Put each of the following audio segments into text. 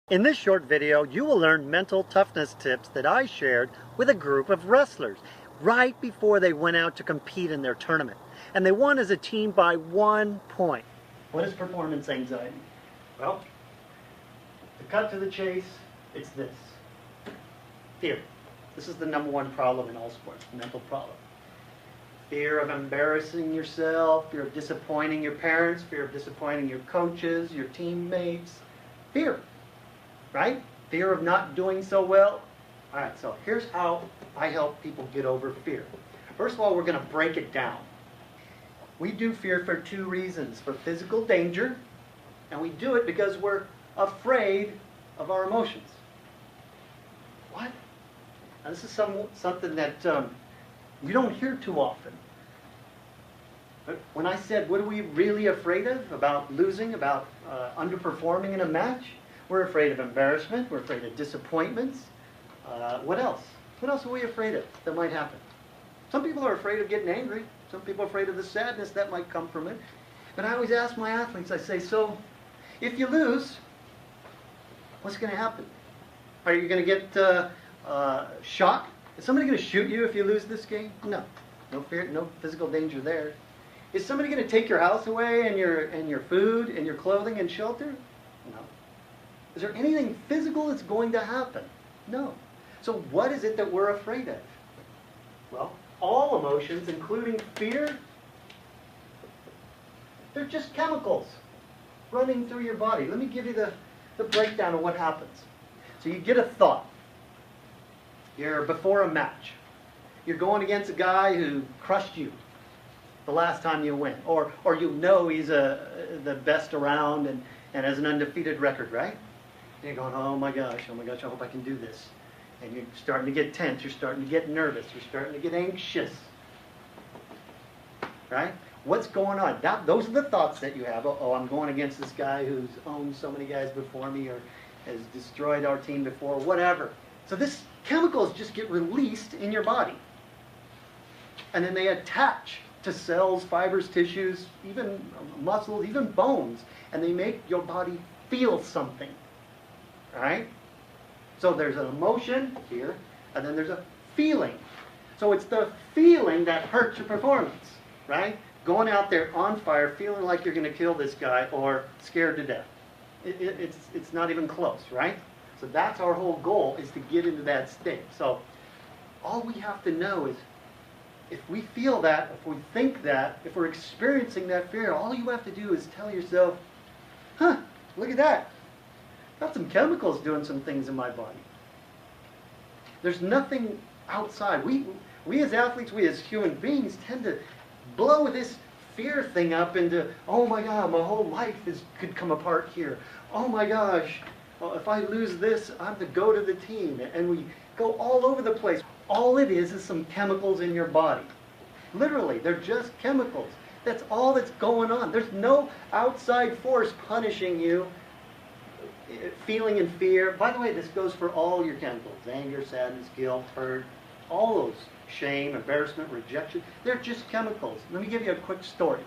In this short video, you will learn mental toughness tips that I shared with a group of wrestlers right before they went out to compete in their tournament. And they won as a team by 1 point. What is performance anxiety? Well, to cut to the chase, it's this. Fear. This is the #1 problem in all sports, mental problem. Fear of embarrassing yourself, fear of disappointing your parents, fear of disappointing your coaches, your teammates. Fear. Right? Fear of not doing so well. All right, so here's how I help people get over fear. First of all, we're going to break it down. We do fear for 2 reasons. For physical danger, and we do it because we're afraid of our emotions. What? Now, this is something that you don't hear too often. But when I said, what are we really afraid of? About losing, about underperforming in a match? We're afraid of embarrassment. We're afraid of disappointments. What else? What else are we afraid of that might happen? Some people are afraid of getting angry. Some people are afraid of the sadness that might come from it. But I always ask my athletes, I say, so if you lose, what's going to happen? Are you going to get shot? Is somebody going to shoot you if you lose this game? No. No fear, no physical danger there. Is somebody going to take your house away and your food and your clothing and shelter? No. Is there anything physical that's going to happen? No. So what is it that we're afraid of? Well, all emotions, including fear, they're just chemicals running through your body. Let me give you the breakdown of what happens. So you get a thought. You're before a match. You're going against a guy who crushed you the last time you went. Or you know he's the best around and has an undefeated record, right? And you're going, oh my gosh, I hope I can do this. And you're starting to get tense, you're starting to get nervous, you're starting to get anxious. Right? What's going on? Those are the thoughts that you have. Oh, I'm going against this guy who's owned so many guys before me or has destroyed our team before, whatever. So this chemicals just get released in your body. And then they attach to cells, fibers, tissues, even muscles, even bones. And they make your body feel something. All right? So there's an emotion here, and then there's a feeling. So it's the feeling that hurts your performance, right? Going out there on fire, feeling like you're going to kill this guy, or scared to death. It's not even close, right? So that's our whole goal, is to get into that state. So all we have to know is, if we feel that, if we think that, if we're experiencing that fear, all you have to do is tell yourself, huh, look at that. Got some chemicals doing some things in my body. There's nothing outside. We as athletes, we as human beings tend to blow this fear thing up into, oh my God, my whole life could come apart here. Oh my gosh, if I lose this, I have to go to the team. And we go all over the place. All it is some chemicals in your body. Literally, they're just chemicals. That's all that's going on. There's no outside force punishing you. Feeling and fear. By the way, this goes for all your chemicals. Anger, sadness, guilt, hurt, all those. Shame, embarrassment, rejection. They're just chemicals. Let me give you a quick story.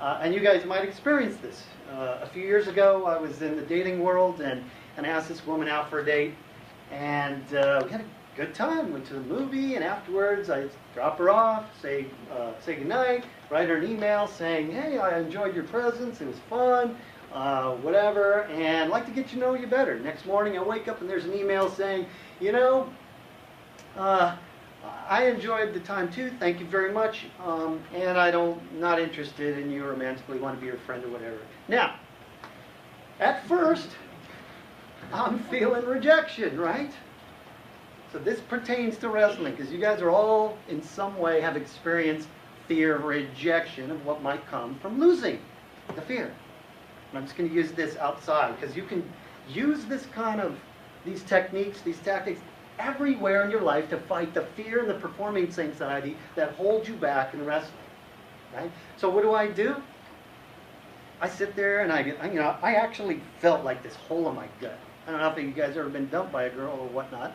And you guys might experience this. A few years ago, I was in the dating world and I asked this woman out for a date. And we had a good time. Went to the movie, and afterwards I drop her off, say goodnight, write her an email saying, hey, I enjoyed your presence. It was fun. Whatever, and I'd like to get to know you better. Next morning I wake up and there's an email saying, you know, I enjoyed the time too, thank you very much, and not interested in you romantically, want to be your friend or whatever. Now, at first, I'm feeling rejection, right? So this pertains to wrestling, because you guys are all in some way have experienced fear of rejection of what might come from losing, the fear. I'm just going to use this outside, because you can use these techniques, these tactics, everywhere in your life to fight the fear and the performance anxiety that holds you back in wrestling. Right? So what do? I sit there and I actually felt like this hole in my gut. I don't know if you guys have ever been dumped by a girl or whatnot,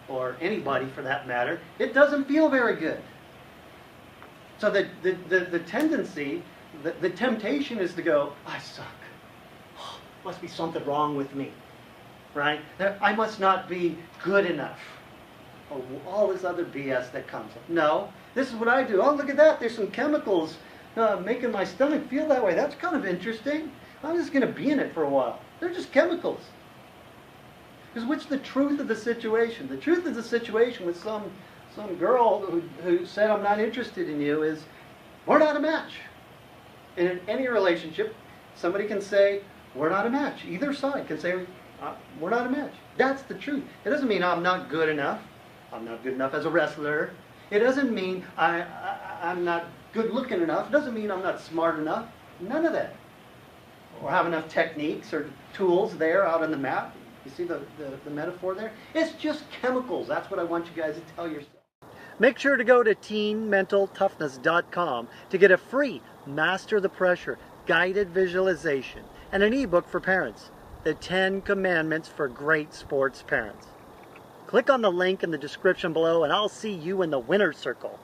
or anybody for that matter. It doesn't feel very good. So the tendency, the temptation is to go, I suck. Must be something wrong with me, right? I must not be good enough. Or all this other BS that comes up. No, this is what I do. Oh, look at that. There's some chemicals making my stomach feel that way. That's kind of interesting. I'm just going to be in it for a while. They're just chemicals. Because what's the truth of the situation? The truth of the situation with some girl who said, I'm not interested in you, is we're not a match. And in any relationship, somebody can say, we're not a match. Either side can say, we're not a match. That's the truth. It doesn't mean I'm not good enough. I'm not good enough as a wrestler. It doesn't mean I'm not good looking enough. It doesn't mean I'm not smart enough. None of that. Or have enough techniques or tools there out on the map. You see the metaphor there? It's just chemicals. That's what I want you guys to tell yourself. Make sure to go to teenmentaltoughness.com to get a free Master the Pressure guided visualization and an ebook for parents, The 10 Commandments for Great Sports Parents. Click on the link in the description below and I'll see you in the winner's circle.